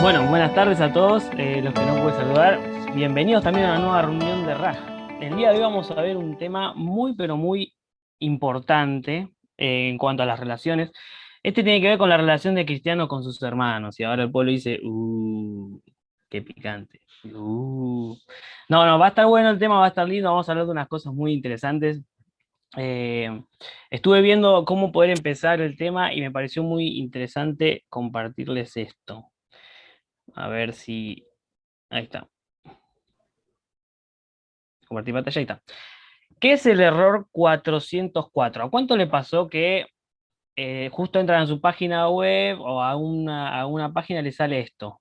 Bueno, buenas tardes a todos los que no pude saludar. Bienvenidos también a una nueva reunión de Raja. El día de hoy vamos a ver un tema muy, pero muy importante en cuanto a las relaciones. Este tiene que ver con la relación de Cristiano con sus hermanos. Y ahora el pueblo dice, qué picante. No, no, va a estar bueno el tema, va a estar lindo. Vamos a hablar de unas cosas muy interesantes. Eh, Estuve viendo cómo poder empezar el tema y me pareció muy interesante compartirles esto. A ver si... Ahí está. Compartir pantalla, ahí está. ¿Qué es el error 404? ¿A cuánto le pasó que justo entran a su página web o a una página le sale esto?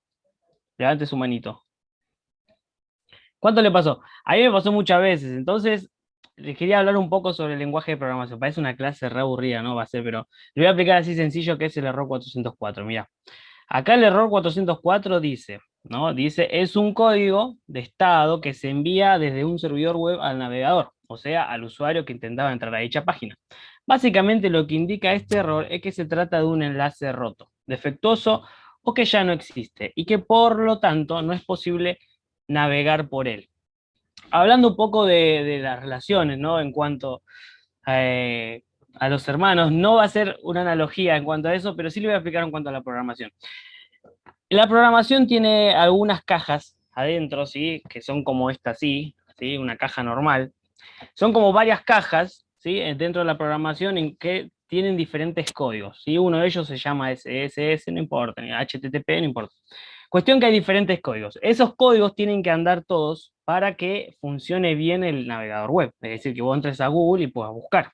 Levante su manito. ¿Cuánto le pasó? A mí me pasó muchas veces. Entonces, les quería hablar un poco sobre el lenguaje de programación. Parece una clase re aburrida, ¿no? Va a ser, pero le voy a aplicar así sencillo que es el error 404. Mira. Acá el error 404 dice, ¿no? Dice, es un código de estado que se envía desde un servidor web al navegador, o sea, al usuario que intentaba entrar a dicha página. Básicamente lo que indica este error es que se trata de un enlace roto, defectuoso o que ya no existe y que por lo tanto no es posible navegar por él. Hablando un poco de las relaciones, ¿no? En cuanto a los hermanos, no va a ser una analogía en cuanto a eso, pero sí le voy a explicar en cuanto a la programación. La programación tiene algunas cajas adentro, ¿sí? Que son como esta, ¿sí? ¿Sí? Una caja normal. Son como varias cajas, ¿sí? Dentro de la programación en que tienen diferentes códigos, ¿sí? Uno de ellos se llama SSS, no importa, ni HTTP, no importa. Cuestión que hay diferentes códigos. Esos códigos tienen que andar todos para que funcione bien el navegador web. Es decir, que vos entres a Google y puedas buscar.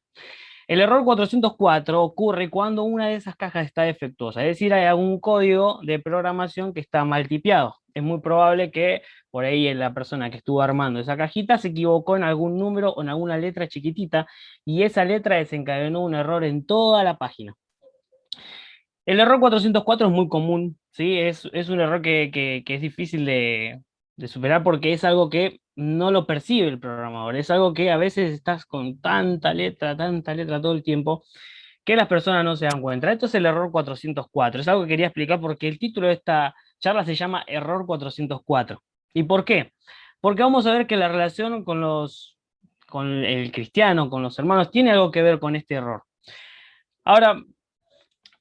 El error 404 ocurre cuando una de esas cajas está defectuosa, es decir, hay algún código de programación que está mal tipeado. Es muy probable que por ahí la persona que estuvo armando esa cajita se equivocó en algún número o en alguna letra chiquitita y esa letra desencadenó un error en toda la página. El error 404 es muy común, ¿sí? Es un error que es difícil de superar porque es algo que no lo percibe el programador. Es algo que a veces estás con tanta letra todo el tiempo, que las personas no se dan cuenta. Esto es el error 404. Es algo que quería explicar porque el título de esta charla se llama Error 404. ¿Y por qué? Porque vamos a ver que la relación con el cristiano, con los hermanos, tiene algo que ver con este error. Ahora,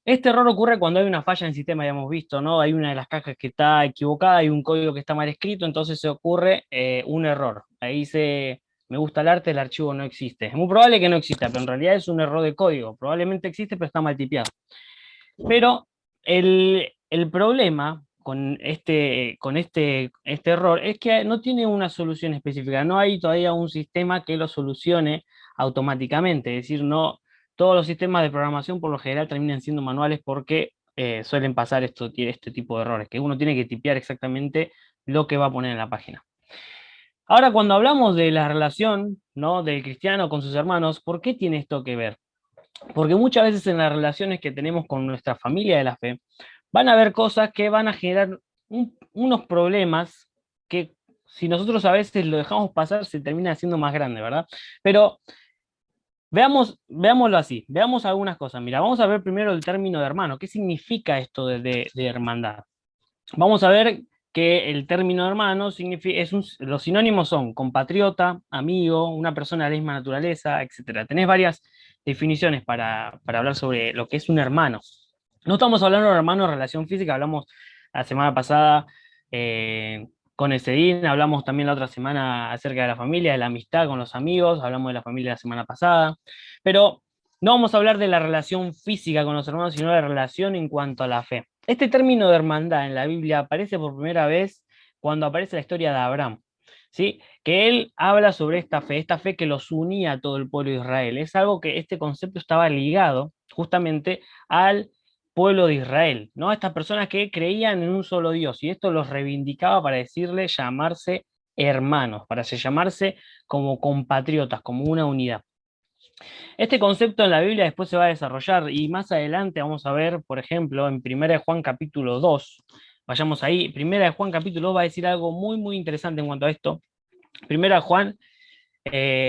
este error ocurre cuando hay una falla en el sistema, ya hemos visto, ¿no? Hay una de las cajas que está equivocada, hay un código que está mal escrito, entonces se ocurre un error. Ahí dice, me gusta el arte, el archivo no existe. Es muy probable que no exista, pero en realidad es un error de código. Probablemente existe, pero está mal tipeado. Pero el problema con este error es que no tiene una solución específica. No hay todavía un sistema que lo solucione automáticamente. Es decir, no todos los sistemas de programación por lo general terminan siendo manuales porque suelen pasar este tipo de errores, que uno tiene que tipear exactamente lo que va a poner en la página. Ahora, cuando hablamos de la relación, ¿no? Del cristiano con sus hermanos, ¿por qué tiene esto que ver? Porque muchas veces en las relaciones que tenemos con nuestra familia de la fe, van a haber cosas que van a generar unos problemas que si nosotros a veces lo dejamos pasar se termina haciendo más grande, ¿verdad? Pero veámoslo así, veamos algunas cosas. Mira, vamos a ver primero el término de hermano. ¿Qué significa esto de hermandad? Vamos a ver que el término hermano significa, los sinónimos son compatriota, amigo, una persona de la misma naturaleza, etcétera. Tenés varias definiciones para hablar sobre lo que es un hermano. No estamos hablando de hermano en relación física, hablamos la semana pasada con Ezedín, hablamos también la otra semana acerca de la familia, de la amistad con los amigos, hablamos de la familia la semana pasada, pero no vamos a hablar de la relación física con los hermanos, sino de la relación en cuanto a la fe. Este término de hermandad en la Biblia aparece por primera vez cuando aparece la historia de Abraham, ¿sí? Que él habla sobre esta fe que los unía a todo el pueblo de Israel. Es algo que este concepto estaba ligado justamente al pueblo de Israel, ¿no? Estas personas que creían en un solo Dios, y esto los reivindicaba para decirle llamarse hermanos, para llamarse como compatriotas, como una unidad. Este concepto en la Biblia después se va a desarrollar y más adelante vamos a ver, por ejemplo, en Primera de Juan capítulo 2, vayamos ahí, Primera de Juan capítulo 2 va a decir algo muy, muy interesante en cuanto a esto. Primera de Juan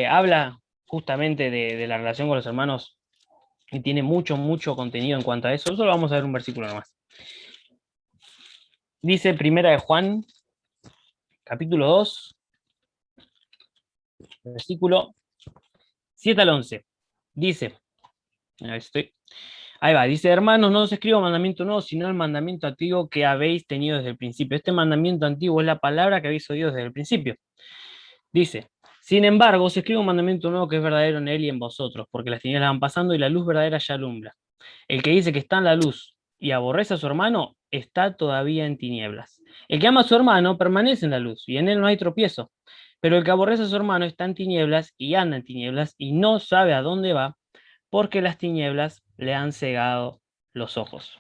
habla justamente de la relación con los hermanos y tiene mucho, mucho contenido en cuanto a eso. Solo vamos a ver un versículo nomás. Dice Primera de Juan, capítulo 2, versículo 7 al 11. Dice, ahí estoy. Ahí va, dice, hermanos, no os escribo mandamiento nuevo, sino el mandamiento antiguo que habéis tenido desde el principio. Este mandamiento antiguo es la palabra que habéis oído desde el principio. Dice, sin embargo, os escribo un mandamiento nuevo que es verdadero en él y en vosotros, porque las tinieblas van pasando y la luz verdadera ya alumbra. El que dice que está en la luz y aborrece a su hermano, está todavía en tinieblas. El que ama a su hermano permanece en la luz y en él no hay tropiezo. Pero el que aborrece a su hermano está en tinieblas y anda en tinieblas y no sabe a dónde va, porque las tinieblas le han cegado los ojos.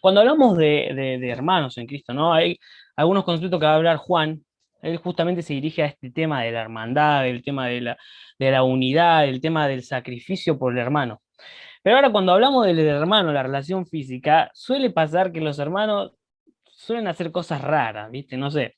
Cuando hablamos de hermanos en Cristo, ¿no? Hay algunos conceptos que va a hablar Juan. Él justamente se dirige a este tema de la hermandad, del tema de la unidad, del tema del sacrificio por el hermano. Pero ahora cuando hablamos del hermano, la relación física, suele pasar que los hermanos suelen hacer cosas raras, ¿viste? No sé.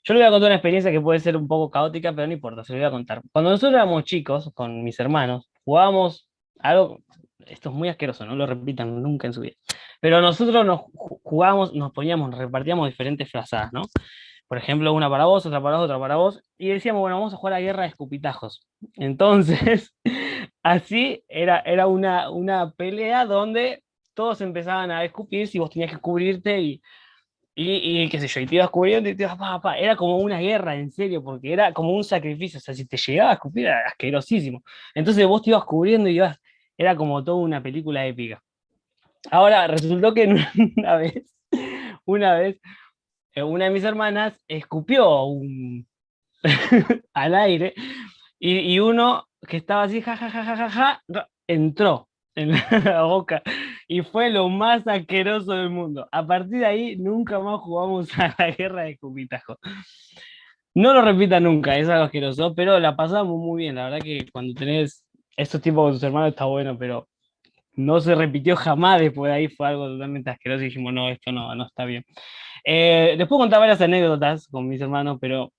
Yo le voy a contar una experiencia que puede ser un poco caótica, pero no importa, se lo voy a contar. Cuando nosotros éramos chicos, con mis hermanos, jugábamos algo, esto es muy asqueroso, no lo repitan nunca en su vida, pero nosotros nos jugábamos, nos poníamos, repartíamos diferentes frazadas, ¿no? Por ejemplo, una para vos, otra para vos, otra para vos, y decíamos, bueno, vamos a jugar a guerra de escupitajos. Entonces, así era una pelea donde todos empezaban a escupir si vos tenías que cubrirte y qué sé yo, y te ibas cubriendo y te ibas, era como una guerra, en serio, porque era como un sacrificio, o sea, si te llegaba a escupir era asquerosísimo. Entonces vos te ibas cubriendo y ibas, era como toda una película épica. Ahora, resultó que una vez, una vez, una de mis hermanas escupió al aire y uno que estaba así, ja, ja, ja, ja, ja, ja, entró en la boca y fue lo más asqueroso del mundo. A partir de ahí nunca más jugamos a la guerra de escupitajo. No lo repita nunca, es algo asqueroso, pero la pasamos muy bien. La verdad que cuando tenés estos tipos con tus hermanos está bueno, pero no se repitió jamás después de ahí, fue algo totalmente asqueroso y dijimos, no, esto no está bien. Les puedo contar varias anécdotas con mis hermanos, pero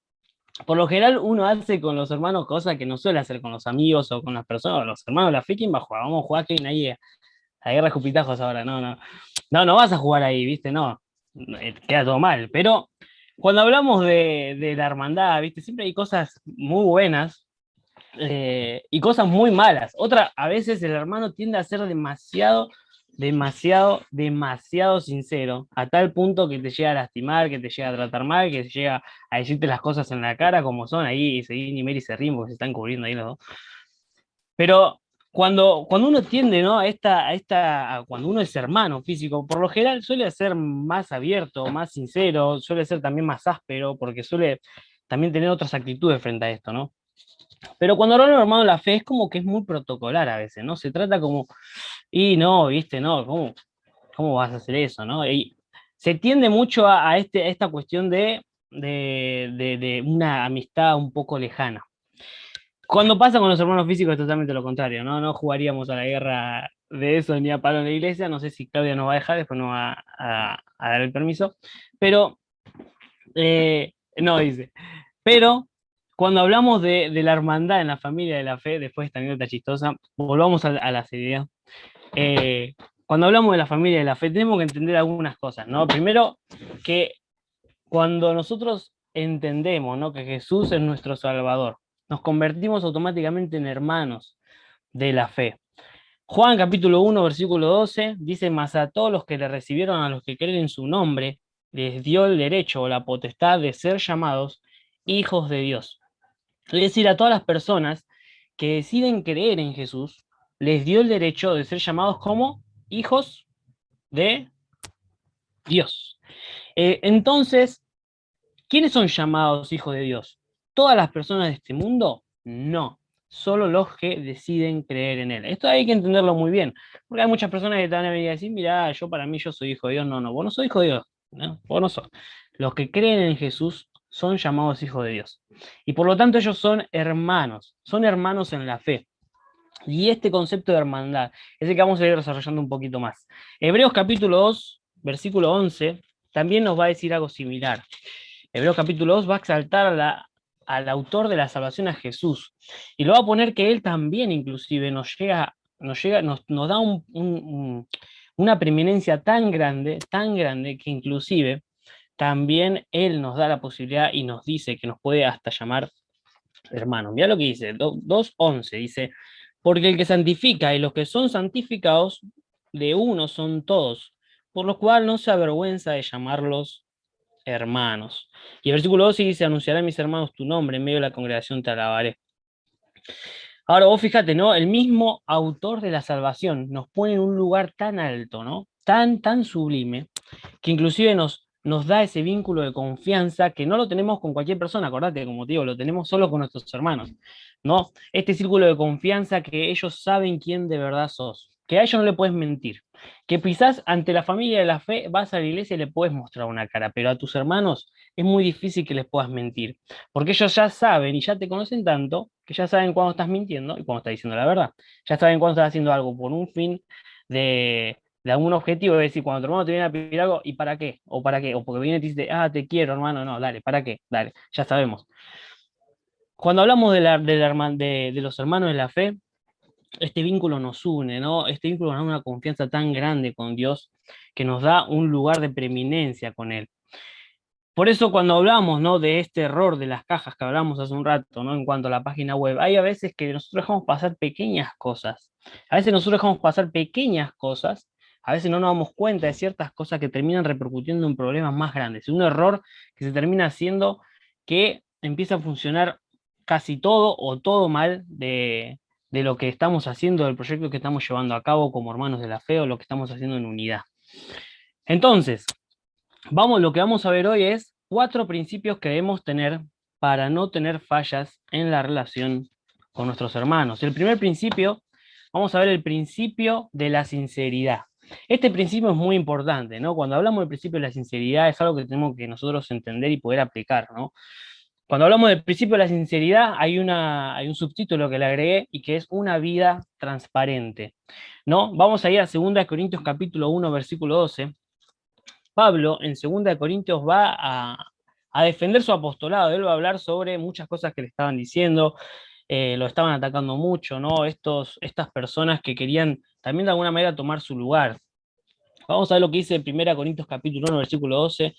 por lo general uno hace con los hermanos cosas que no suele hacer con los amigos o con las personas. Los hermanos, la freaking va a jugar, vamos a jugar Kevin ahí a guerra de escupitajos ahora, no vas a jugar ahí, ¿viste? No, queda todo mal. Pero cuando hablamos de la hermandad, ¿viste? Siempre hay cosas muy buenas y cosas muy malas. Otra, a veces el hermano tiende a ser demasiado sincero, a tal punto que te llega a lastimar, que te llega a tratar mal, que te llega a decirte las cosas en la cara como son ahí, y seguir ni Mary y se ríen porque se están cubriendo ahí los dos. Pero cuando uno tiende, ¿no? Cuando uno es hermano físico, por lo general suele ser más abierto, más sincero, suele ser también más áspero, porque suele también tener otras actitudes frente a esto, ¿no? Pero cuando hablamos hermano de la fe es como que es muy protocolar a veces, ¿no? Se trata como, y no, viste, no, ¿cómo vas a hacer eso, no? Y se tiende mucho a esta cuestión de una amistad un poco lejana. Cuando pasa con los hermanos físicos es totalmente lo contrario, ¿no? No jugaríamos a la guerra de eso ni a palo en la iglesia. No sé si Claudia nos va a dejar, después nos va a dar el permiso. Pero, no dice. Pero cuando hablamos de la hermandad en la familia de la fe, después de esta anécdota chistosa, volvamos a la seriedad. Eh, Cuando hablamos de la familia de la fe, tenemos que entender algunas cosas, ¿no? Primero, que cuando nosotros entendemos, ¿no? que Jesús es nuestro Salvador, nos convertimos automáticamente en hermanos de la fe. Juan capítulo 1, versículo 12, dice, mas a todos los que le recibieron, a los que creen en su nombre, les dio el derecho o la potestad de ser llamados hijos de Dios. Es decir, a todas las personas que deciden creer en Jesús, les dio el derecho de ser llamados como hijos de Dios. Entonces, ¿quiénes son llamados hijos de Dios? ¿Todas las personas de este mundo? No, solo los que deciden creer en Él. Esto hay que entenderlo muy bien, porque hay muchas personas que te van a venir a decir, mira, yo soy hijo de Dios. No, vos no sos hijo de Dios, ¿no? Vos no sos. Los que creen en Jesús son llamados hijos de Dios. Y por lo tanto ellos son hermanos en la fe. Y este concepto de hermandad es el que vamos a ir desarrollando un poquito más. Hebreos capítulo 2, versículo 11, también nos va a decir algo similar. Hebreos capítulo 2 va a exaltar al autor de la salvación, a Jesús, y lo va a poner que él también inclusive nos da una preeminencia tan grande, que inclusive también Él nos da la posibilidad y nos dice que nos puede hasta llamar hermanos. Mira lo que dice, 2:11 dice, porque el que santifica y los que son santificados de uno son todos, por lo cual no se avergüenza de llamarlos hermanos. Y el versículo 12 dice, anunciaré a mis hermanos tu nombre, en medio de la congregación te alabaré. Ahora vos fíjate, ¿no? El mismo autor de la salvación nos pone en un lugar tan alto, ¿no? Tan sublime, que inclusive nos da ese vínculo de confianza que no lo tenemos con cualquier persona, acordate, como te digo, lo tenemos solo con nuestros hermanos, ¿no? Este círculo de confianza que ellos saben quién de verdad sos, que a ellos no le puedes mentir, que quizás ante la familia de la fe vas a la iglesia y le puedes mostrar una cara, pero a tus hermanos es muy difícil que les puedas mentir, porque ellos ya saben y ya te conocen tanto que ya saben cuándo estás mintiendo y cuándo estás diciendo la verdad, ya saben cuándo estás haciendo algo por un fin de algún objetivo, es decir, cuando tu hermano te viene a pedir algo, ¿y para qué? ¿O para qué? O porque viene y te dice, ah, te quiero, hermano, no, dale, ¿para qué? Dale, ya sabemos. Cuando hablamos de los hermanos de la fe, este vínculo nos une, ¿no? Este vínculo nos da una confianza tan grande con Dios que nos da un lugar de preeminencia con Él. Por eso cuando hablamos, ¿no? De este error de las cajas que hablamos hace un rato, ¿no? En cuanto a la página web, hay a veces que nosotros dejamos pasar pequeñas cosas. A veces nosotros dejamos pasar pequeñas cosas, a veces no nos damos cuenta de ciertas cosas que terminan repercutiendo en problemas más grandes. Un error que se termina haciendo que empieza a funcionar casi todo o todo mal de lo que estamos haciendo, del proyecto que estamos llevando a cabo como hermanos de la fe o lo que estamos haciendo en unidad. Entonces, lo que vamos a ver hoy es 4 principios que debemos tener para no tener fallas en la relación con nuestros hermanos. El primer principio, vamos a ver el principio de la sinceridad. Este principio es muy importante, ¿no? Cuando hablamos del principio de la sinceridad es algo que tenemos que nosotros entender y poder aplicar, ¿no? Cuando hablamos del principio de la sinceridad, hay un subtítulo que le agregué y que es una vida transparente, ¿no? Vamos a ir a 2 Corintios capítulo 1, versículo 12. Pablo en 2 Corintios va a defender su apostolado, él va a hablar sobre muchas cosas que le estaban diciendo, lo estaban atacando mucho, ¿no? Estas personas que querían también de alguna manera tomar su lugar. Vamos a ver lo que dice 1 Corintios capítulo 1, versículo 12,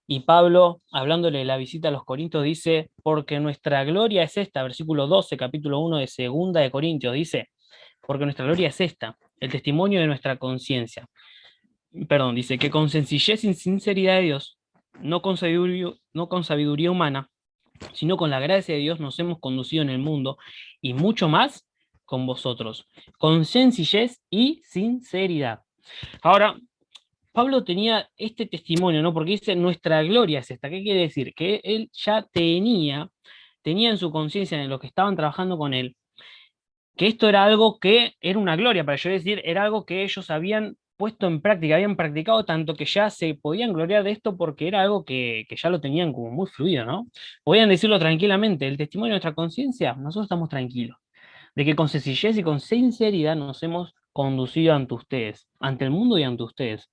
y Pablo, hablándole de la visita a los Corintios, dice, porque nuestra gloria es esta, versículo 12, capítulo 1 de 2 Corintios, dice, porque nuestra gloria es esta, el testimonio de nuestra conciencia. Perdón, dice que con sencillez y sinceridad de Dios, no con sabiduría humana, sino con la gracia de Dios nos hemos conducido en el mundo y mucho más con vosotros, con sencillez y sinceridad. Ahora, Pablo tenía este testimonio, ¿no? Porque dice, nuestra gloria es esta. ¿Qué quiere decir? Que él ya tenía en su conciencia, en lo que estaban trabajando con él, que esto era algo que era una gloria para ellos, es decir, era algo que ellos habían puesto en práctica, habían practicado tanto que ya se podían gloriar de esto porque era algo que ya lo tenían como muy fluido, ¿no? Podían decirlo tranquilamente, el testimonio de nuestra conciencia, nosotros estamos tranquilos, de que con sencillez y con sinceridad nos hemos conducido ante ustedes, ante el mundo y ante ustedes.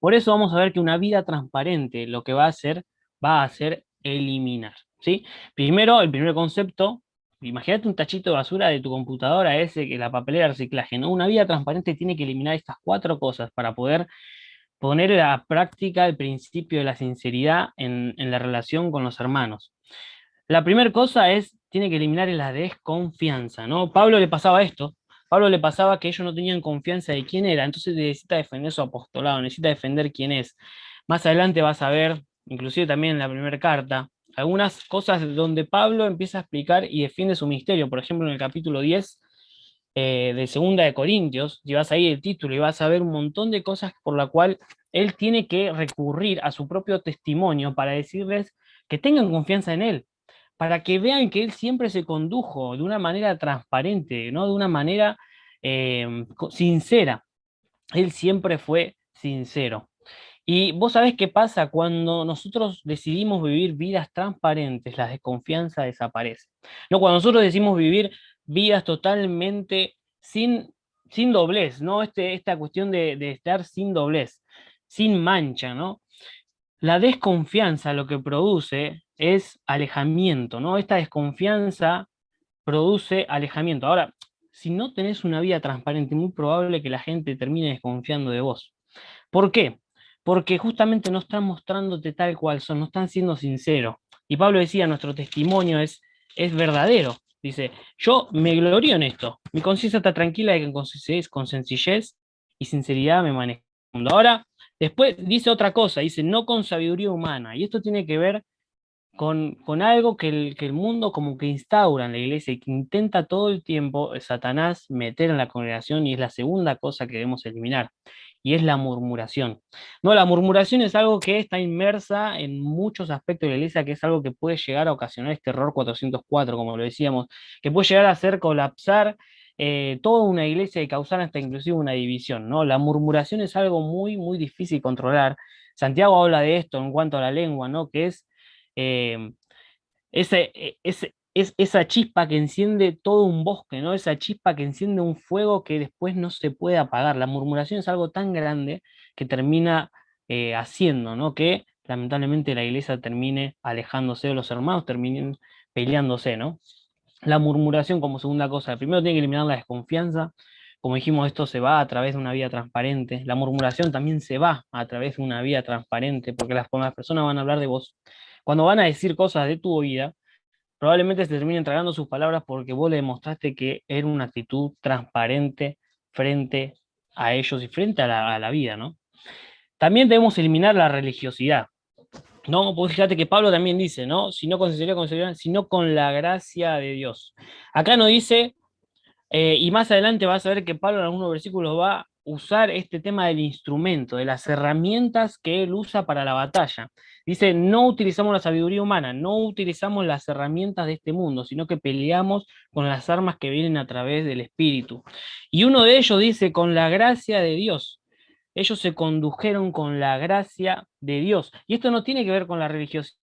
Por eso vamos a ver que una vida transparente lo que va a hacer eliminar, ¿sí? Primero, el primer concepto, imagínate un tachito de basura de tu computadora, ese que la papelera de reciclaje, ¿no? Una vida transparente tiene que eliminar estas 4 cosas para poder poner a práctica el principio de la sinceridad en la relación con los hermanos. La primera cosa tiene que eliminar la desconfianza, ¿no? Pablo le pasaba esto. Pablo le pasaba que ellos no tenían confianza de quién era, entonces necesita defender su apostolado, necesita defender quién es. Más adelante vas a ver, inclusive también en la primera carta, algunas cosas donde Pablo empieza a explicar y defiende su ministerio. Por ejemplo, en el capítulo 10 de 2 Corintios, y vas ahí el título y vas a ver un montón de cosas por la cual él tiene que recurrir a su propio testimonio para decirles que tengan confianza en él, para que vean que él siempre se condujo de una manera transparente, ¿no? De una manera sincera. Él siempre fue sincero. Y vos sabés qué pasa cuando nosotros decidimos vivir vidas transparentes, la desconfianza desaparece. No, cuando nosotros decidimos vivir vidas totalmente sin doblez, ¿no? Esta cuestión de estar sin doblez, sin mancha, ¿no? La desconfianza lo que produce es alejamiento, ¿no? Esta desconfianza produce alejamiento. Ahora, si no tenés una vida transparente, muy probable que la gente termine desconfiando de vos. ¿Por qué? porque justamente no están mostrándote tal cual son, no están siendo sinceros. Y Pablo decía, nuestro testimonio es verdadero. Dice, yo me glorío en esto, mi conciencia está tranquila de que con sencillez y sinceridad me manejo. Ahora, después dice otra cosa, dice, no con sabiduría humana. Y esto tiene que ver con algo que el mundo como que instaura en la iglesia y que intenta todo el tiempo Satanás meter en la congregación, y es la segunda cosa que debemos eliminar, y es la murmuración. No, la murmuración es algo que está inmersa en muchos aspectos de la iglesia, que es algo que puede llegar a ocasionar este error 404, como lo decíamos, que puede llegar a hacer colapsar toda una iglesia y causar hasta inclusive una división, ¿no? La murmuración es algo muy, muy difícil de controlar. Santiago habla de esto en cuanto a la lengua, ¿no? Que es eh, esa chispa que enciende todo un bosque, ¿no? Esa chispa que enciende un fuego que después no se puede apagar. La murmuración es algo tan grande que termina haciendo, ¿no? Que lamentablemente la iglesia termine alejándose de los hermanos, terminen peleándose, ¿no? La murmuración como segunda cosa. Primero tiene que eliminar la desconfianza. Como dijimos, esto se va a través de una vía transparente. La murmuración también se va a través de una vía transparente, porque las personas van a hablar de vos. Cuando van a decir cosas de tu vida, probablemente se terminen tragando sus palabras porque vos le demostraste que era una actitud transparente frente a ellos y frente a la vida, ¿no? También debemos eliminar la religiosidad, ¿no? Pues fíjate que Pablo también dice, ¿no? Si no con sinceridad, sino con la gracia de Dios. Acá no dice y más adelante vas a ver que Pablo en algunos versículos va a usar este tema del instrumento, de las herramientas que él usa para la batalla. Dice, no utilizamos la sabiduría humana, no utilizamos las herramientas de este mundo, sino que peleamos con las armas que vienen a través del Espíritu. Y uno de ellos dice, con la gracia de Dios. Ellos se condujeron con la gracia de Dios. Y esto no tiene que ver con la religiosidad,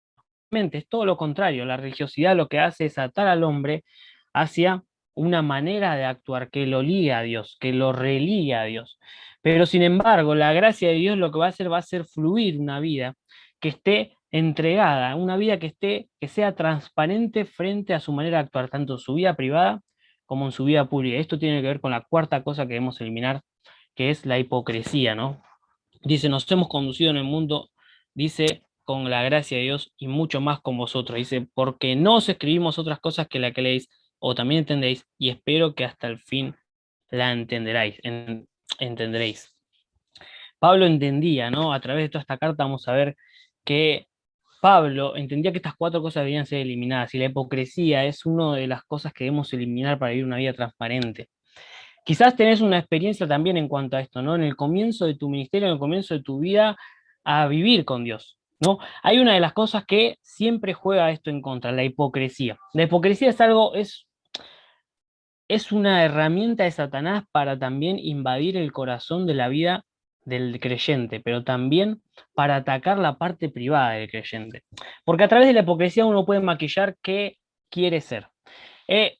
es todo lo contrario. La religiosidad lo que hace es atar al hombre hacia una manera de actuar que lo liga a Dios, que lo religa a Dios. Pero sin embargo, la gracia de Dios lo que va a hacer fluir una vida que esté entregada, una vida que sea transparente frente a su manera de actuar, tanto en su vida privada como en su vida pública. Esto tiene que ver con la cuarta cosa que debemos eliminar, que es la hipocresía, ¿no? Dice, nos hemos conducido en el mundo, dice, con la gracia de Dios y mucho más con vosotros. Dice, porque no os escribimos otras cosas que la que leéis o también entendéis, y espero que hasta el fin la entenderéis. Pablo entendía, ¿no? A través de toda esta carta vamos a ver que Pablo entendía que estas cuatro cosas debían ser eliminadas, y la hipocresía es una de las cosas que debemos eliminar para vivir una vida transparente. Quizás tenés una experiencia también en cuanto a esto, ¿no? En el comienzo de tu ministerio, en el comienzo de tu vida, a vivir con Dios, ¿no? Hay una de las cosas que siempre juega esto en contra, la hipocresía. La hipocresía es algo, es una herramienta de Satanás para también invadir el corazón de la vida del creyente, pero también para atacar la parte privada del creyente. Porque a través de la hipocresía uno puede maquillar qué quiere ser.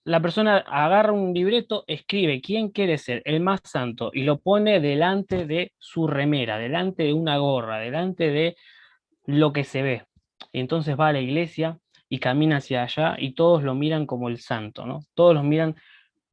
La persona agarra un libreto, escribe quién quiere ser el más santo y lo pone delante de su remera, delante de una gorra, delante de lo que se ve. Y entonces va a la iglesia y camina hacia allá y todos lo miran como el santo, ¿no? Todos lo miran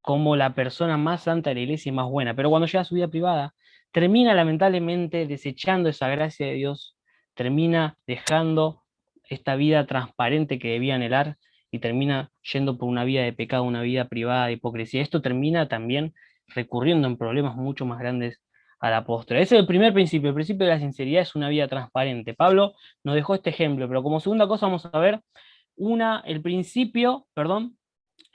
como la persona más santa de la iglesia y más buena. Pero cuando llega a su vida privada, termina lamentablemente desechando esa gracia de Dios, termina dejando esta vida transparente que debía anhelar y termina yendo por una vida de pecado, una vida privada de hipocresía. Esto termina también recurriendo en problemas mucho más grandes a la postre. Ese es el principio de la sinceridad es una vida transparente. Pablo nos dejó este ejemplo, pero como segunda cosa vamos a ver el principio, perdón,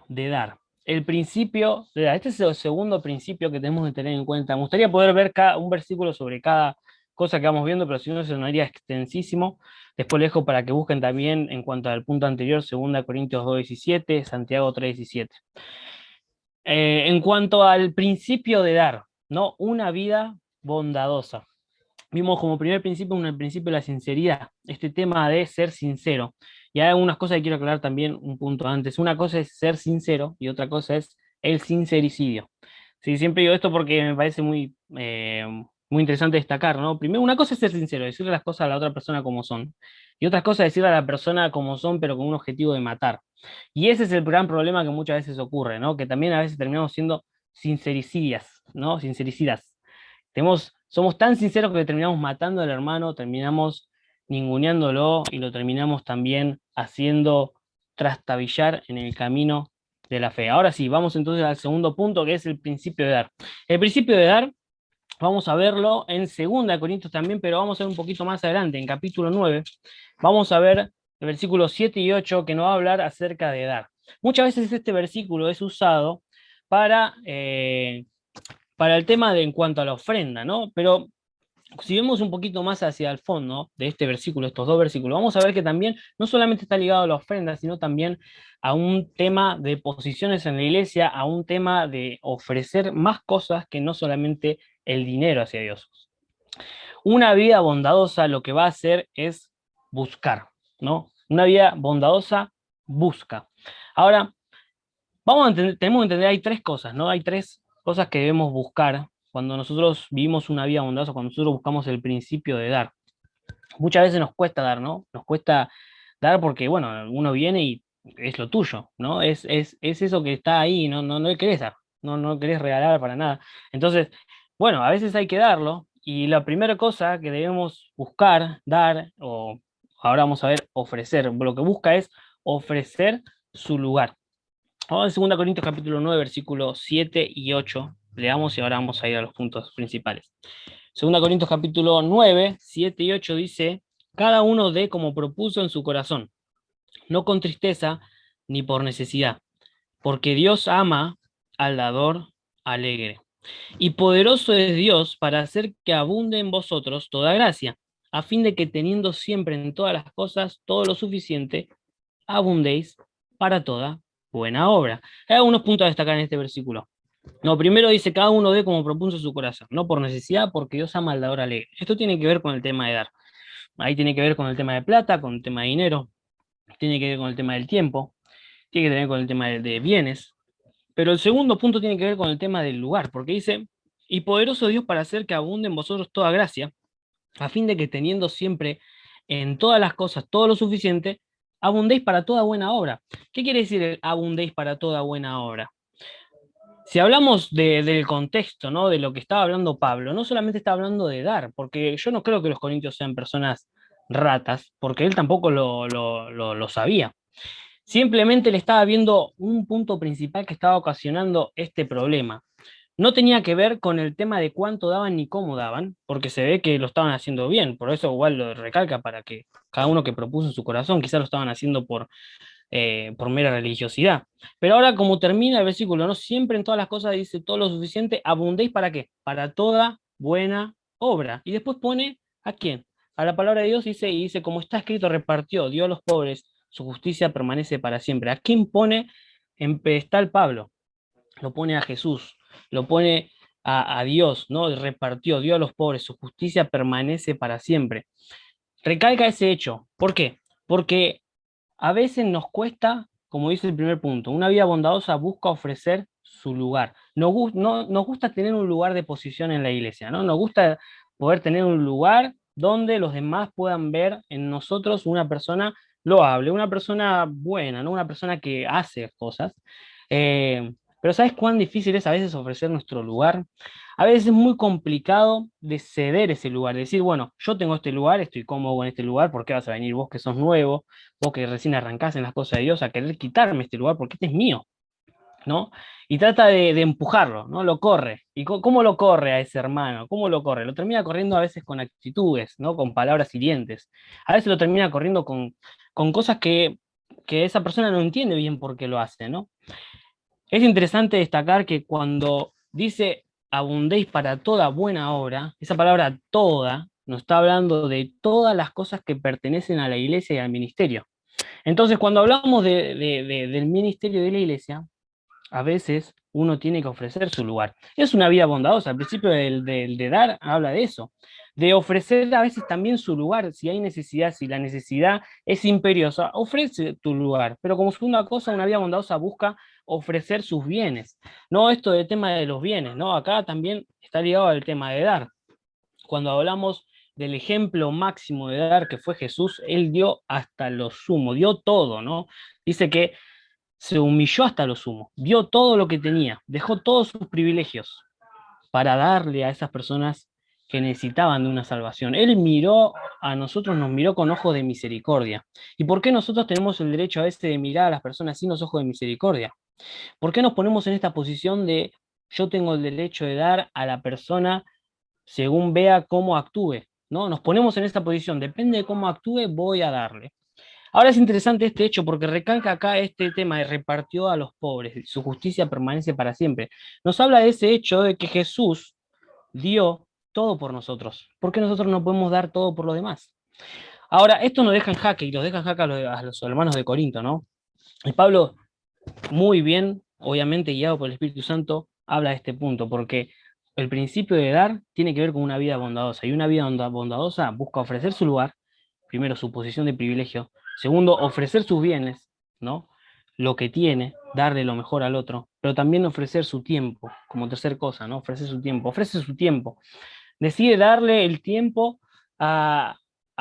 de dar. El principio de dar. Este es el segundo principio que tenemos que tener en cuenta. Me gustaría poder ver un versículo sobre cada cosa que vamos viendo, pero si no se nos haría extensísimo. Después lo dejo para que busquen también en cuanto al punto anterior, 2 Corintios 2:17, Santiago 3:17. En cuanto al principio de dar, ¿no? Una vida bondadosa. Vimos como primer principio, el principio de la sinceridad, este tema de ser sincero. Y hay algunas cosas que quiero aclarar también un punto antes. Una cosa es ser sincero y otra cosa es el sincericidio. Sí, siempre digo esto porque me parece muy interesante destacar, ¿no? Primero, una cosa es ser sincero, decirle las cosas a la otra persona como son. Y otra cosa es decirle a la persona como son, pero con un objetivo de matar. Y ese es el gran problema que muchas veces ocurre, ¿no? Que también a veces terminamos siendo sincericidas, ¿no? Sincericidas. Somos tan sinceros que terminamos matando al hermano, terminamos ninguneándolo y lo terminamos también haciendo trastabillar en el camino de la fe. Ahora sí, vamos entonces al segundo punto, que es el principio de dar. El principio de dar, vamos a verlo en 2 Corintios también, pero vamos a ver un poquito más adelante, en capítulo 9. Vamos a ver el versículo 7 y 8, que nos va a hablar acerca de dar. Muchas veces este versículo es usado para, eh, para el tema de en cuanto a la ofrenda, ¿no? Pero si vemos un poquito más hacia el fondo de este versículo, estos 2 versículos, vamos a ver que también no solamente está ligado a la ofrenda, sino también a un tema de posiciones en la iglesia, a un tema de ofrecer más cosas que no solamente el dinero hacia Dios. Una vida bondadosa lo que va a hacer es buscar, ¿no? Una vida bondadosa busca. Ahora, tenemos que entender, hay 3 cosas, ¿no? Hay 3 cosas que debemos buscar cuando nosotros vivimos una vida bondadosa, cuando nosotros buscamos el principio de dar. Muchas veces nos cuesta dar, ¿no? Nos cuesta dar porque, bueno, uno viene y es lo tuyo, ¿no? Es eso que está ahí, no le querés dar, no querés regalar para nada. Entonces, bueno, a veces hay que darlo, y la primera cosa que debemos buscar, dar, o ahora vamos a ver, ofrecer, lo que busca es ofrecer su lugar. Vamos a 2 Corintios capítulo 9, versículos 7 y 8. Leamos y ahora vamos a ir a los puntos principales. 2 Corintios capítulo 9, 7 y 8 dice: cada uno dé como propuso en su corazón, no con tristeza ni por necesidad, porque Dios ama al dador alegre. Y poderoso es Dios para hacer que abunde en vosotros toda gracia, a fin de que teniendo siempre en todas las cosas todo lo suficiente, abundéis para toda buena obra. Hay algunos puntos a destacar en este versículo. No, primero dice, cada uno dé como propuso su corazón, no por necesidad, porque Dios ama al dador alegre. Esto tiene que ver con el tema de dar. Ahí tiene que ver con el tema de plata, con el tema de dinero, tiene que ver con el tema del tiempo, tiene que ver con el tema de bienes. Pero el segundo punto tiene que ver con el tema del lugar, porque dice, y poderoso Dios para hacer que abunde en vosotros toda gracia, a fin de que teniendo siempre en todas las cosas todo lo suficiente, abundéis para toda buena obra. ¿Qué quiere decir el abundéis para toda buena obra? Si hablamos del contexto, ¿no? De lo que estaba hablando Pablo, no solamente está hablando de dar, porque yo no creo que los corintios sean personas ratas, porque él tampoco lo sabía. Simplemente le estaba viendo un punto principal que estaba ocasionando este problema. No tenía que ver con el tema de cuánto daban ni cómo daban, porque se ve que lo estaban haciendo bien, por eso igual lo recalca para que cada uno que propuso en su corazón, quizás lo estaban haciendo por mera religiosidad. Pero ahora, como termina el versículo, no siempre en todas las cosas dice todo lo suficiente, abundéis para qué? Para toda buena obra. Y después pone ¿a quién? A la palabra de Dios dice, y dice, como está escrito, repartió, dio a los pobres, su justicia permanece para siempre. ¿A quién pone en pedestal Pablo? Lo pone a Jesús, lo pone a Dios, ¿no? Repartió, dio a los pobres, su justicia permanece para siempre. Recalca ese hecho. ¿Por qué? Porque a veces nos cuesta, como dice el primer punto, una vida bondadosa busca ofrecer su lugar. Nos gusta tener un lugar de posición en la iglesia, ¿no? Nos gusta poder tener un lugar donde los demás puedan ver en nosotros una persona loable, una persona buena, ¿no? Una persona que hace cosas. Eh, pero ¿sabes cuán difícil es a veces ofrecer nuestro lugar? A veces es muy complicado de ceder ese lugar, de decir, bueno, yo tengo este lugar, estoy cómodo en este lugar, ¿por qué vas a venir vos que sos nuevo, vos que recién arrancás en las cosas de Dios, a querer quitarme este lugar porque este es mío, ¿no? Y trata de empujarlo, ¿no? Lo corre. ¿Y cómo lo corre a ese hermano? ¿Cómo lo corre? Lo termina corriendo a veces con actitudes, ¿no? Con palabras hirientes. A veces lo termina corriendo con cosas que esa persona no entiende bien por qué lo hace, ¿no? Es interesante destacar que cuando dice abundéis para toda buena obra, esa palabra toda nos está hablando de todas las cosas que pertenecen a la iglesia y al ministerio. Entonces, cuando hablamos del ministerio de la iglesia, a veces uno tiene que ofrecer su lugar. Es una vida bondadosa. Al principio de dar habla de eso, de ofrecer a veces también su lugar, si hay necesidad, si la necesidad es imperiosa, ofrece tu lugar. Pero como segunda cosa, una vida bondadosa busca ofrecer sus bienes. No esto del tema de los bienes, ¿no? Acá también está ligado al tema de dar. Cuando hablamos del ejemplo máximo de dar que fue Jesús, él dio hasta lo sumo, dio todo, ¿no? Dice que se humilló hasta lo sumo, dio todo lo que tenía, dejó todos sus privilegios para darle a esas personas que necesitaban de una salvación. Él miró a nosotros, nos miró con ojos de misericordia. ¿Y por qué nosotros tenemos el derecho a veces de mirar a las personas sin los ojos de misericordia? ¿Por qué nos ponemos en esta posición de yo tengo el derecho de dar a la persona según vea cómo actúe? ¿No? Nos ponemos en esta posición, depende de cómo actúe, voy a darle. Ahora es interesante este hecho porque recalca acá este tema de repartió a los pobres, su justicia permanece para siempre. Nos habla de ese hecho de que Jesús dio todo por nosotros. ¿Por qué nosotros no podemos dar todo por los demás? Ahora, esto nos deja en jaque y los deja en jaque a los hermanos de Corinto, ¿no? Y Pablo, muy bien, obviamente guiado por el Espíritu Santo, habla de este punto, porque el principio de dar tiene que ver con una vida bondadosa, y una vida bondadosa busca ofrecer su lugar, primero su posición de privilegio, segundo ofrecer sus bienes, ¿no? Lo que tiene, darle lo mejor al otro, pero también ofrecer su tiempo, como tercer cosa, ¿no? Ofrece su tiempo, decide darle el tiempo a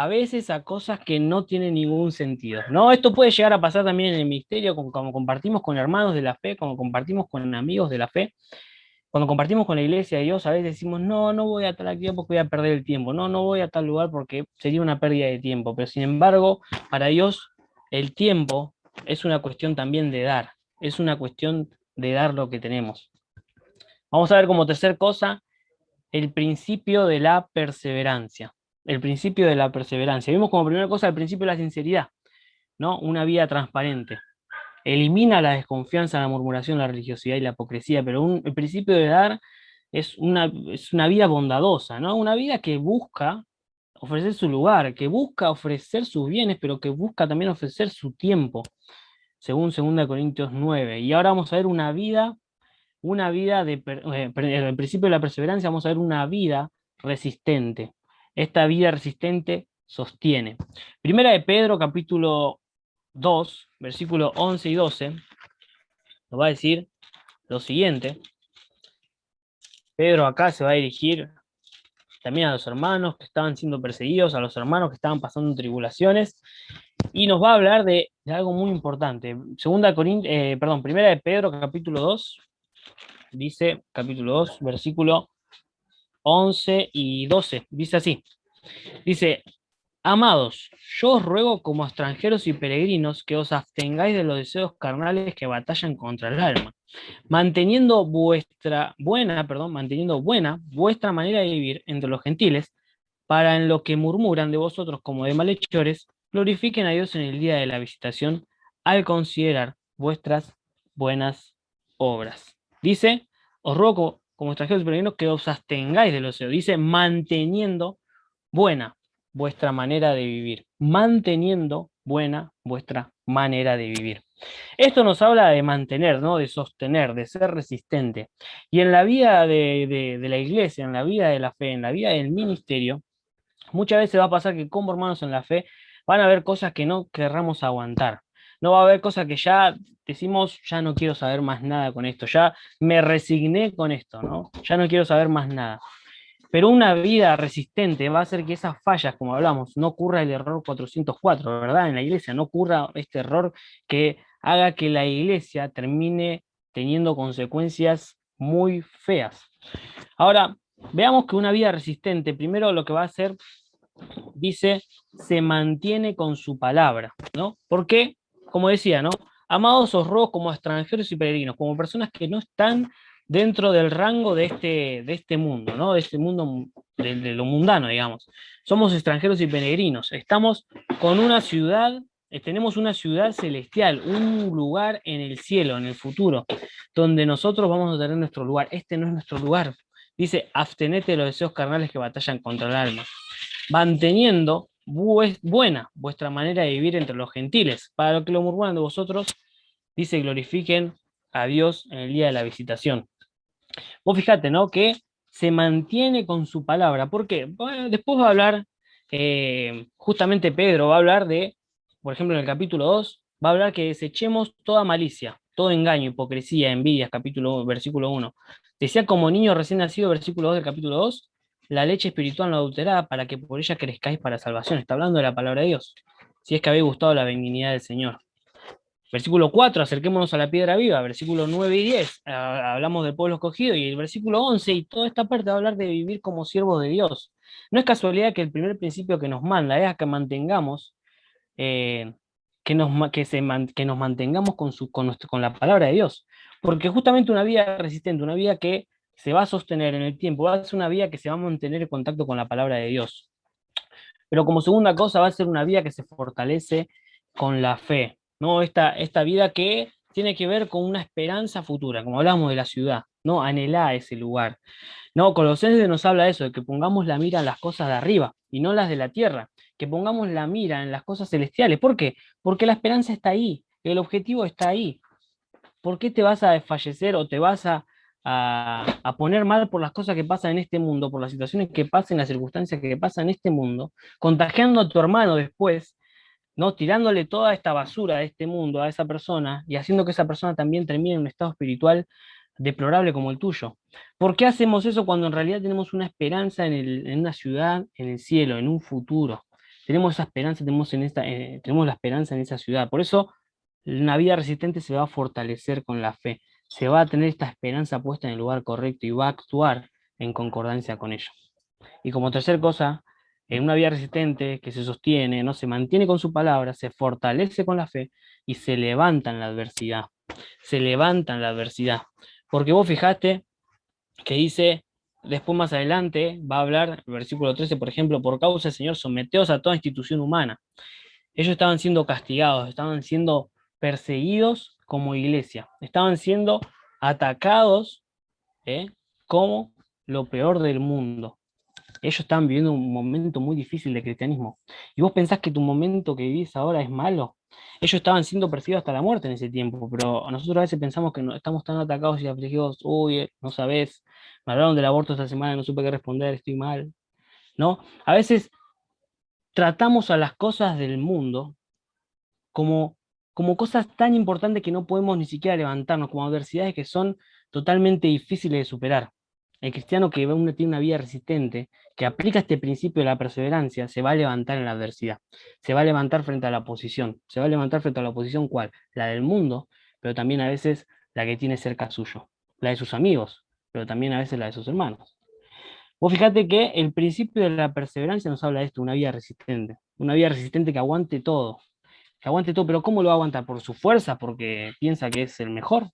veces a cosas que no tienen ningún sentido, ¿no? Esto puede llegar a pasar también en el ministerio, como compartimos con hermanos de la fe, como compartimos con amigos de la fe, cuando compartimos con la iglesia de Dios, a veces decimos, no, no voy a tal actividad porque voy a perder el tiempo, no, no voy a tal lugar porque sería una pérdida de tiempo, pero sin embargo, para Dios el tiempo es una cuestión también de dar, es una cuestión de dar lo que tenemos. Vamos a ver como tercer cosa el principio de la perseverancia. El principio de la perseverancia. Vimos como primera cosa el principio de la sinceridad, ¿no? Una vida transparente. Elimina la desconfianza, la murmuración, la religiosidad y la hipocresía, pero el principio de dar es una vida bondadosa, ¿no? Una vida que busca ofrecer su lugar, que busca ofrecer sus bienes, pero que busca también ofrecer su tiempo, según 2 Corintios 9. Y ahora vamos a ver el principio de la perseverancia, vamos a ver una vida resistente. Esta vida resistente sostiene. Primera de Pedro, capítulo 2, versículos 11 y 12, nos va a decir lo siguiente. Pedro acá se va a dirigir también a los hermanos que estaban siendo perseguidos, a los hermanos que estaban pasando tribulaciones, y nos va a hablar de algo muy importante. Primera de Pedro, capítulo 2, dice, capítulo 2, versículo 11 y 12. Dice así, dice, amados, yo os ruego como extranjeros y peregrinos que os abstengáis de los deseos carnales que batallan contra el alma, manteniendo buena vuestra manera de vivir entre los gentiles, para en lo que murmuran de vosotros como de malhechores, glorifiquen a Dios en el día de la visitación al considerar vuestras buenas obras. Dice, os ruego como extranjeros y peregrinos que os abstengáis de los deseos. Dice, manteniendo buena vuestra manera de vivir, manteniendo buena vuestra manera de vivir. Esto nos habla de mantener, ¿no? De sostener, de ser resistente. Y en la vida de la iglesia, en la vida de la fe, en la vida del ministerio, muchas veces va a pasar que como hermanos en la fe van a haber cosas que no querramos aguantar. No va a haber cosas que ya decimos, ya no quiero saber más nada con esto, ya me resigné con esto, ¿no? Ya no quiero saber más nada. Pero una vida resistente va a hacer que esas fallas, como hablamos, no ocurra el error 404, ¿verdad? En la iglesia, no ocurra este error que haga que la iglesia termine teniendo consecuencias muy feas. Ahora, veamos que una vida resistente, primero lo que va a hacer, dice, se mantiene con su palabra, ¿no? Porque, como decía, ¿no? Amados os ruego como extranjeros y peregrinos, como personas que no están dentro del rango de este mundo, ¿no? De este mundo, de lo mundano, digamos. Somos extranjeros y peregrinos. Estamos con una ciudad, tenemos una ciudad celestial, un lugar en el cielo, en el futuro, donde nosotros vamos a tener nuestro lugar. Este no es nuestro lugar. Dice, abstenete de los deseos carnales que batallan contra el alma, manteniendo buena vuestra manera de vivir entre los gentiles, para lo que lo murmuran de vosotros, dice, glorifiquen a Dios en el día de la visitación. Vos fijate, ¿no? Que se mantiene con su palabra. ¿Por qué? Bueno, después va a hablar, justamente Pedro va a hablar de, por ejemplo, en el capítulo 2, va a hablar que desechemos toda malicia, todo engaño, hipocresía, envidias, versículo 1. Decía como niño recién nacido, versículo 2 del capítulo 2, la leche espiritual no adulterada para que por ella crezcáis para salvación. Está hablando de la palabra de Dios. Si es que habéis gustado la benignidad del Señor. Versículo 4, acerquémonos a la piedra viva. Versículo 9 y 10, hablamos del pueblo escogido. Y el versículo 11 y toda esta parte va a hablar de vivir como siervos de Dios. No es casualidad que el primer principio que nos manda es a que mantengamos, eh, que nos mantengamos con la palabra de Dios. Porque justamente una vida resistente, una vida que se va a sostener en el tiempo, va a ser una vida que se va a mantener en contacto con la palabra de Dios. Pero como segunda cosa va a ser una vida que se fortalece con la fe, ¿no? Esta vida que tiene que ver con una esperanza futura, como hablamos de la ciudad, ¿no? Anhelá ese lugar. No, Colosenses nos habla de eso, de que pongamos la mira en las cosas de arriba y no las de la tierra, que pongamos la mira en las cosas celestiales. ¿Por qué? Porque la esperanza está ahí, el objetivo está ahí. ¿Por qué te vas a desfallecer o te vas a poner mal por las cosas que pasan en este mundo, por las situaciones que pasan, las circunstancias que pasan en este mundo, contagiando a tu hermano después, ¿no? Tirándole toda esta basura de este mundo a esa persona y haciendo que esa persona también termine en un estado espiritual deplorable como el tuyo? ¿Por qué hacemos eso cuando en realidad tenemos una esperanza en una ciudad, en el cielo, en un futuro? Tenemos esa esperanza, tenemos la esperanza en esa ciudad. Por eso una vida resistente se va a fortalecer con la fe, se va a tener esta esperanza puesta en el lugar correcto y va a actuar en concordancia con ello. Y como tercer cosa, en una vida resistente que se sostiene, no se mantiene con su palabra, se fortalece con la fe y se levanta en la adversidad. Se levanta en la adversidad. Porque vos fijaste que dice, después más adelante va a hablar, el versículo 13, por ejemplo, por causa del Señor, someteos a toda institución humana. Ellos estaban siendo castigados, estaban siendo perseguidos como iglesia, estaban siendo atacados, ¿eh? Como lo peor del mundo. Ellos estaban viviendo un momento muy difícil de cristianismo. ¿Y vos pensás que tu momento que vivís ahora es malo? Ellos estaban siendo perseguidos hasta la muerte en ese tiempo, pero nosotros a veces pensamos que no, estamos tan atacados y afligidos, uy, no sabés, me hablaron del aborto esta semana, no supe qué responder, estoy mal, ¿no? A veces tratamos a las cosas del mundo como, como cosas tan importantes que no podemos ni siquiera levantarnos, como adversidades que son totalmente difíciles de superar. El cristiano que tiene una vida resistente, que aplica este principio de la perseverancia, se va a levantar en la adversidad, se va a levantar frente a la oposición, se va a levantar frente a la oposición, ¿cuál? La del mundo, pero también a veces la que tiene cerca suyo, la de sus amigos, pero también a veces la de sus hermanos. Vos fíjate que el principio de la perseverancia nos habla de esto, una vida resistente que aguante todo, pero ¿cómo lo va a aguantar? ¿Por su fuerza? ¿Porque piensa que es el mejor?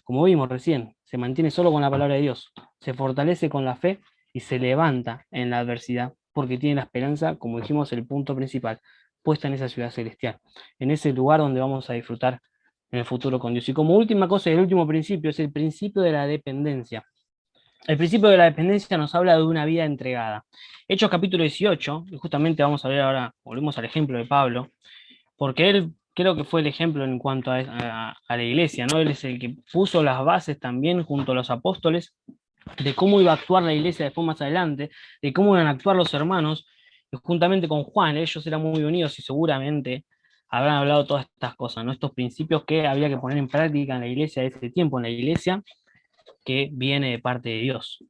Como vimos recién, se mantiene solo con la palabra de Dios, se fortalece con la fe y se levanta en la adversidad, porque tiene la esperanza, como dijimos, el punto principal, puesta en esa ciudad celestial, en ese lugar donde vamos a disfrutar en el futuro con Dios. Y como última cosa, el último principio es el principio de la dependencia. El principio de la dependencia nos habla de una vida entregada. Hechos capítulo 18, y justamente vamos a ver ahora, volvemos al ejemplo de Pablo, porque él creo que fue el ejemplo en cuanto a la iglesia, ¿no? Él es el que puso las bases también junto a los apóstoles de cómo iba a actuar la iglesia después más adelante, de cómo iban a actuar los hermanos, y juntamente con Juan, ellos eran muy unidos y seguramente habrán hablado todas estas cosas, ¿no? Estos principios que había que poner en práctica en la iglesia de ese tiempo, en la iglesia que viene de parte de Dios.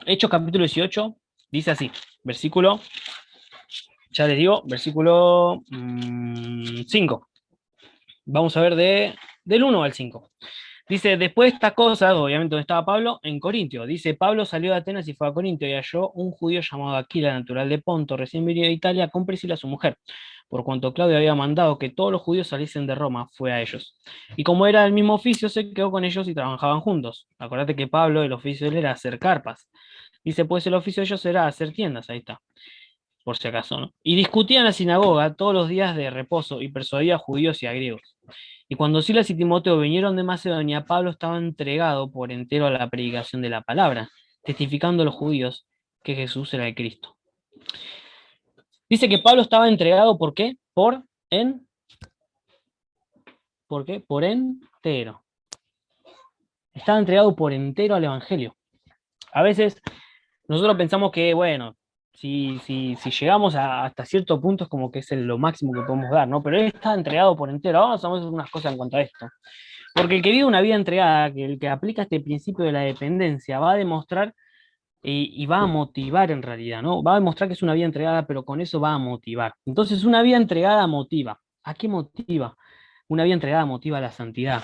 Hechos capítulo 18 dice así, versículo, ya les digo, versículo 5. Vamos a ver del 1 al 5. Dice, después de estas cosas, obviamente donde estaba Pablo, en Corintio. Dice, Pablo salió de Atenas y fue a Corintio y halló un judío llamado Aquila, natural de Ponto, recién venido de Italia, con Priscila su mujer. Por cuanto Claudio había mandado que todos los judíos saliesen de Roma, fue a ellos. Y como era del mismo oficio, se quedó con ellos y trabajaban juntos. Acordate que Pablo, el oficio de él era hacer carpas. Dice, pues el oficio de ellos era hacer tiendas, ahí está, por si acaso, ¿no? Y discutían en la sinagoga todos los días de reposo y persuadía a judíos y a griegos. Y cuando Silas y Timoteo vinieron de Macedonia, Pablo estaba entregado por entero a la predicación de la palabra, testificando a los judíos que Jesús era el Cristo. Dice que Pablo estaba entregado, ¿por qué? ¿Por qué? Por entero. Estaba entregado por entero al Evangelio. A veces nosotros pensamos que, bueno, si llegamos hasta cierto punto es como que es lo máximo que podemos dar, ¿no? Pero él está entregado por entero. Vamos a ver unas cosas en cuanto a esto. Porque el que vive una vida entregada, que el que aplica este principio de la dependencia, va a demostrar y va a motivar en realidad, ¿no? Va a demostrar que es una vida entregada, pero con eso va a motivar. Entonces, una vida entregada motiva. ¿A qué motiva? Una vida entregada motiva a la santidad.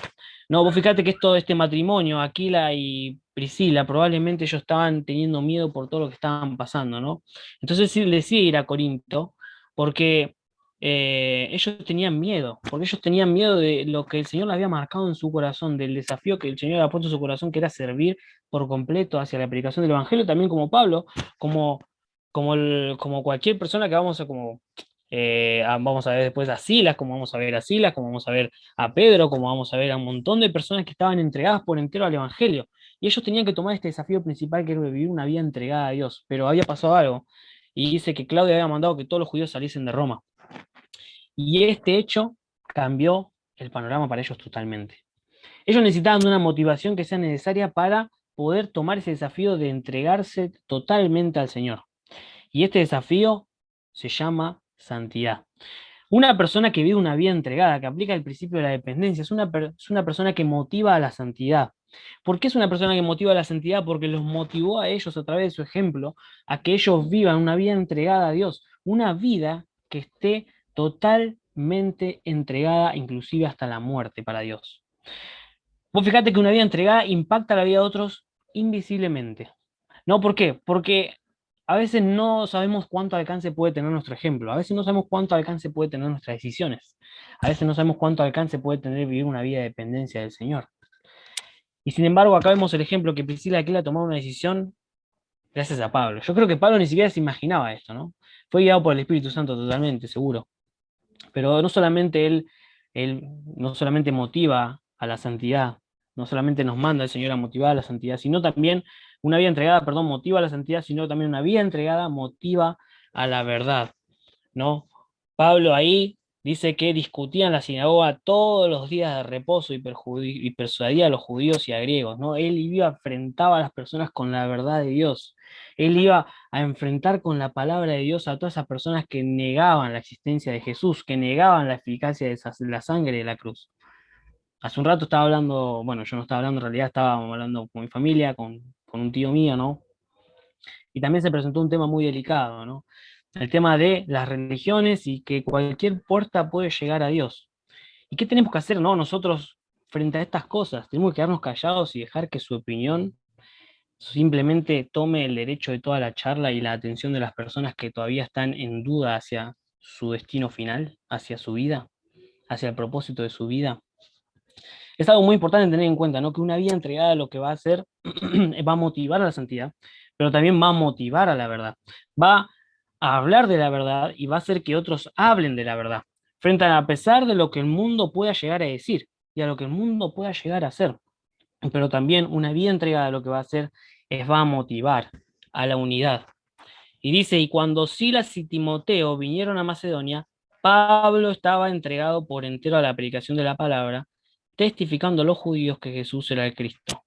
No, vos fíjate que todo este matrimonio, Aquila y Priscila, probablemente ellos estaban teniendo miedo por todo lo que estaban pasando, ¿no? Entonces sí, decide ir a Corinto porque ellos tenían miedo, porque ellos tenían miedo de lo que el Señor le había marcado en su corazón, del desafío que el Señor había puesto en su corazón, que era servir por completo hacia la predicación del Evangelio, también como Pablo, como, como cualquier persona que vamos a como vamos a ver después a Silas, como vamos a ver a Silas, como vamos a ver a Pedro, como vamos a ver a un montón de personas que estaban entregadas por entero al Evangelio. Y ellos tenían que tomar este desafío principal, que era vivir una vida entregada a Dios. Pero había pasado algo. Y dice que Claudio había mandado que todos los judíos saliesen de Roma. Y este hecho cambió el panorama para ellos totalmente. Ellos necesitaban de una motivación que sea necesaria para poder tomar ese desafío de entregarse totalmente al Señor. Y este desafío se llama santidad. Una persona que vive una vida entregada, que aplica el principio de la dependencia, es una persona que motiva a la santidad. ¿Por qué es una persona que motiva a la santidad? Porque los motivó a ellos a través de su ejemplo, a que ellos vivan una vida entregada a Dios, una vida que esté totalmente entregada, inclusive hasta la muerte para Dios. Vos fíjate que una vida entregada impacta la vida de otros invisiblemente. ¿No? ¿Por qué? Porque a veces no sabemos cuánto alcance puede tener nuestro ejemplo, a veces no sabemos cuánto alcance puede tener nuestras decisiones, a veces no sabemos cuánto alcance puede tener vivir una vida de dependencia del Señor. Y sin embargo, acá vemos el ejemplo que Priscila y Aquila tomaron una decisión gracias a Pablo. Yo creo que Pablo ni siquiera se imaginaba esto, ¿no? Fue guiado por el Espíritu Santo totalmente, seguro. Pero no solamente él no solamente motiva a la santidad, no solamente nos manda el Señor a motivar a la santidad, sino también una vida entregada, perdón, motiva a la santidad, sino también una vida entregada motiva a la verdad, ¿no? Pablo ahí dice que discutía en la sinagoga todos los días de reposo y persuadía a los judíos y a griegos, ¿no? Él iba, enfrentaba a las personas con la verdad de Dios. Él iba a enfrentar con la palabra de Dios a todas esas personas que negaban la existencia de Jesús, que negaban la eficacia de la sangre de la cruz. Hace un rato estaba hablando, bueno, yo no estaba hablando, en realidad estaba hablando con mi familia, con un tío mío, ¿no? Y también se presentó un tema muy delicado, ¿no? El tema de las religiones y que cualquier puerta puede llegar a Dios. ¿Y qué tenemos que hacer, no? Nosotros frente a estas cosas, tenemos que quedarnos callados y dejar que su opinión simplemente tome el derecho de toda la charla y la atención de las personas que todavía están en duda hacia su destino final, hacia su vida, hacia el propósito de su vida. Es algo muy importante tener en cuenta, ¿no? Que una vida entregada a lo que va a hacer va a motivar a la santidad, pero también va a motivar a la verdad. Va a hablar de la verdad y va a hacer que otros hablen de la verdad, frente a pesar de lo que el mundo pueda llegar a decir y a lo que el mundo pueda llegar a hacer. Pero también una vida entregada a lo que va a hacer es va a motivar a la unidad. Y dice, y cuando Silas y Timoteo vinieron a Macedonia, Pablo estaba entregado por entero a la predicación de la palabra, testificando a los judíos que Jesús era el Cristo.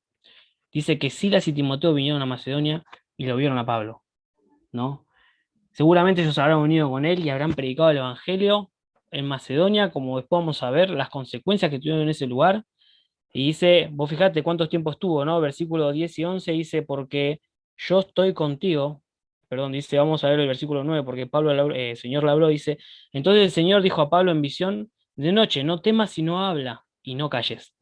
Dice que Silas y Timoteo vinieron a Macedonia y lo vieron a Pablo, ¿no? Seguramente ellos habrán unido con él y habrán predicado el Evangelio en Macedonia, como después vamos a ver las consecuencias que tuvieron en ese lugar. Y dice, vos fijate cuántos tiempos estuvo, ¿no? Versículo 10 y 11 dice, porque yo estoy contigo. Perdón, dice, vamos a ver el versículo 9 porque el Señor le habló, dice, entonces el Señor dijo a Pablo en visión de noche, no temas sino habla y no calles,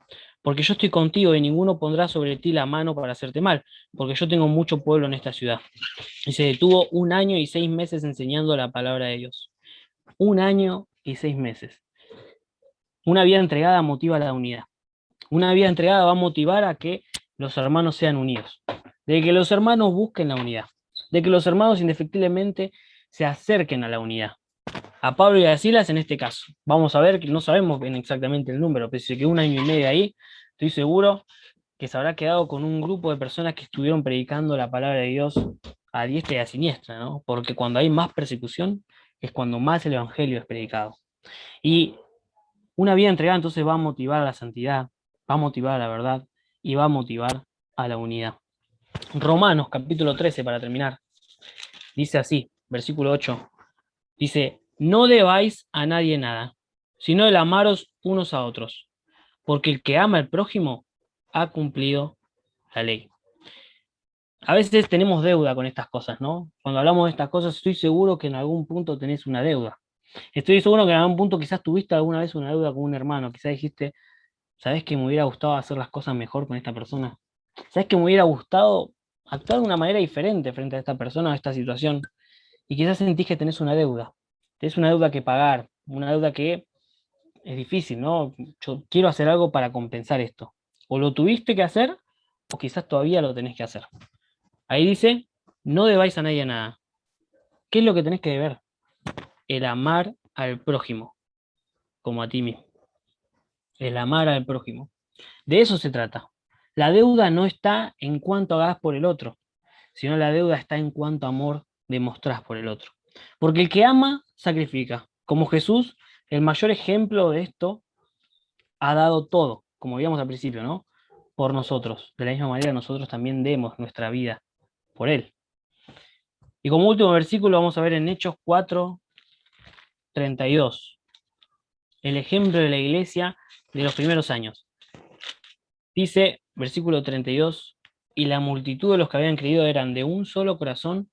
porque yo estoy contigo y ninguno pondrá sobre ti la mano para hacerte mal, porque yo tengo mucho pueblo en esta ciudad. Y se detuvo 1 año y 6 meses enseñando la palabra de Dios. 1 año y 6 meses. Una vida entregada motiva la unidad. Una vida entregada va a motivar a que los hermanos sean unidos, de que los hermanos busquen la unidad, de que los hermanos indefectiblemente se acerquen a la unidad. A Pablo y a Silas en este caso. Vamos a ver que no sabemos bien exactamente el número, pese a que 1 año y medio ahí, estoy seguro que se habrá quedado con un grupo de personas que estuvieron predicando la palabra de Dios a diestra y a siniestra, ¿no? Porque cuando hay más persecución es cuando más el evangelio es predicado. Y una vida entregada entonces va a motivar a la santidad, va a motivar a la verdad y va a motivar a la unidad. Romanos capítulo 13 para terminar. Dice así, versículo 8. Dice, no debáis a nadie nada, sino el amaros unos a otros, porque el que ama al prójimo ha cumplido la ley. A veces tenemos deuda con estas cosas, ¿no? Cuando hablamos de estas cosas estoy seguro que en algún punto tenés una deuda. Estoy seguro que en algún punto quizás tuviste alguna vez una deuda con un hermano, quizás dijiste, ¿sabés que me hubiera gustado hacer las cosas mejor con esta persona? ¿Sabés que me hubiera gustado actuar de una manera diferente frente a esta persona o a esta situación? Y quizás sentís que tenés una deuda que pagar, una deuda que es difícil, ¿no? Yo quiero hacer algo para compensar esto. O lo tuviste que hacer, o quizás todavía lo tenés que hacer. Ahí dice, no debáis a nadie nada. ¿Qué es lo que tenés que deber? El amar al prójimo, como a ti mismo. El amar al prójimo. De eso se trata. La deuda no está en cuánto hagas por el otro, sino la deuda está en cuánto amor demostrás por el otro. Porque el que ama, sacrifica. Como Jesús, el mayor ejemplo de esto, ha dado todo, como veíamos al principio, ¿no? Por nosotros. De la misma manera nosotros también demos nuestra vida por Él. Y como último versículo vamos a ver en Hechos 4:32, el ejemplo de la iglesia de los primeros años. Dice, versículo 32, y la multitud de los que habían creído eran de un solo corazón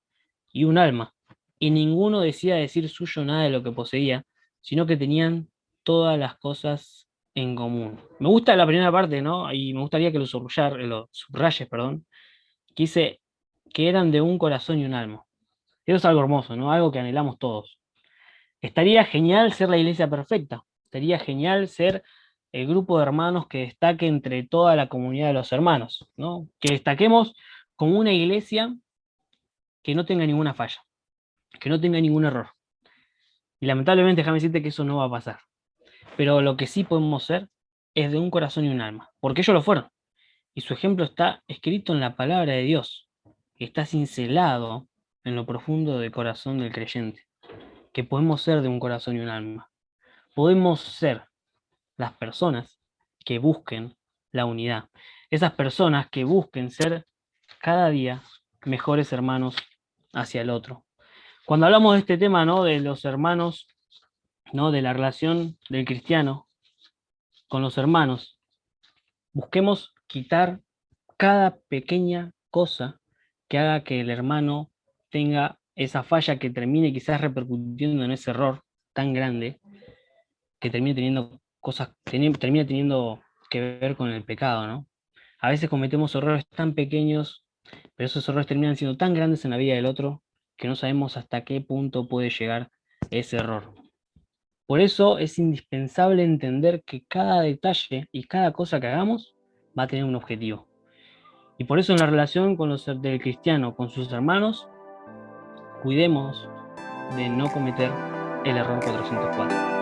y un alma, y ninguno decía decir suyo nada de lo que poseía, sino que tenían todas las cosas en común. Me gusta la primera parte, ¿no? Y me gustaría que lo subrayes, perdón, que dice que eran de un corazón y un alma. Eso es algo hermoso, ¿no? Algo que anhelamos todos. Estaría genial ser la iglesia perfecta. Estaría genial ser el grupo de hermanos que destaque entre toda la comunidad de los hermanos, ¿no? Que destaquemos como una iglesia que no tenga ninguna falla, que no tenga ningún error. Y lamentablemente, déjame decirte que eso no va a pasar. Pero lo que sí podemos ser es de un corazón y un alma, porque ellos lo fueron. Y su ejemplo está escrito en la palabra de Dios, que está cincelado en lo profundo del corazón del creyente, que podemos ser de un corazón y un alma. Podemos ser las personas que busquen la unidad. Esas personas que busquen ser cada día mejores hermanos hacia el otro. Cuando hablamos de este tema, ¿no? De los hermanos, ¿no? De la relación del cristiano con los hermanos, busquemos quitar cada pequeña cosa que haga que el hermano tenga esa falla que termine quizás repercutiendo en ese error tan grande, que termine teniendo termine teniendo que ver con el pecado, ¿no? A veces cometemos errores tan pequeños, pero esos errores terminan siendo tan grandes en la vida del otro que no sabemos hasta qué punto puede llegar ese error. Por eso es indispensable entender que cada detalle y cada cosa que hagamos va a tener un objetivo. Y por eso en la relación con del cristiano con sus hermanos, cuidemos de no cometer el error 404.